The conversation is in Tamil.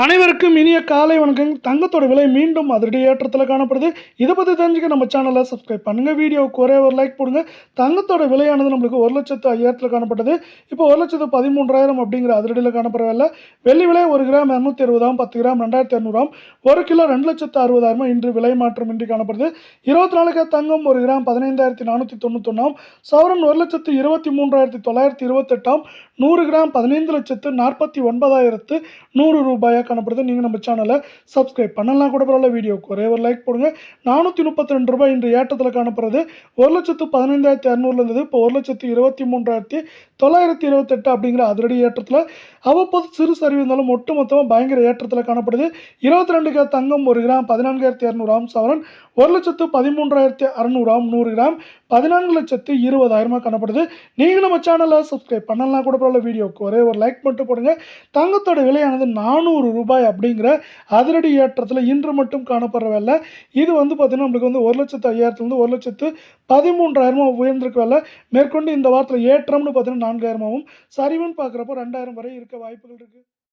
அனைவருக்கும் இனிய காலை வணக்கம். தங்கத்தோட விலை மீண்டும் அதிரடி ஏற்றத்தில் காணப்படுது. இதை பற்றி தெரிஞ்சுக்க நம்ம சேனலை சப்ஸ்கிரைப் பண்ணுங்கள். வீடியோவுக்கு ஒரே ஒரு லைக் போடுங்க. தங்கத்தோட விலையானது நம்மளுக்கு 1,05,000 காணப்பட்டது. இப்போ 1,13,000 அப்படிங்கிற அதிரடியில் காணப்படவில்லை. வெள்ளி விலை 1 கிராம் 220, 10 கிராம் 2,200, 1 கிலோ 2,60,000 இன்று விலை மாற்றமின்றி காணப்படுது. 24 கேரட் தங்கம் 1 கிராம் 15,491, சவரன் 1,23,928, 100 கிராம் 15,49,100 ரூபாயாக காணப்படுது. நீங்கள் நம்ம சேனலை சப்ஸ்கிரைப் பண்ணலாம் கூட பரவாயில்ல. வீடியோக்கு ஒரே ஒரு லைக் போடுங்க. 432 ரூபாய் இன்று ஏற்றத்தில் காணப்படுறது. 1,15,200 இருந்தது. இப்போ 1,23,928 அப்படிங்கிற அதிரடி ஏற்றத்தில் அவ்வப்போது சிறு சரிவு இருந்தாலும் ஒட்டுமொத்தமாக பயங்கர ஏற்றத்தில் காணப்படுது. 22 கேரட் தங்கம் 1 கிராம் 14,200, சவரன் 1,13,600, 100 கிராம் 14,20,000 காணப்படுது. நீங்கள் நம்ம சேனலை சப்ஸ்கிரைப் பண்ணலாம் கூட பரவாயில்ல. வீடியோக்கு ஒரே ஒரு லைக் மட்டும் போடுங்க. தங்கத்தோட விலையானது 400 ரூபாய் அப்படிங்கிற அதிரடி ஏற்றத்தில் இன்று மட்டும் காணப்படுற வேலை. இது பார்த்தீங்கன்னா நம்மளுக்கு 1,05,000 1,13,000 உயர்ந்திருக்க வேலை. மேற்கொண்டு இந்த வாரத்தில் ஏற்றம்னு பார்த்தீங்கன்னா 4,000, சரிவுன்னு பார்க்குறப்போ 2,000 வரை இருக்க வாய்ப்புகள் இருக்குது.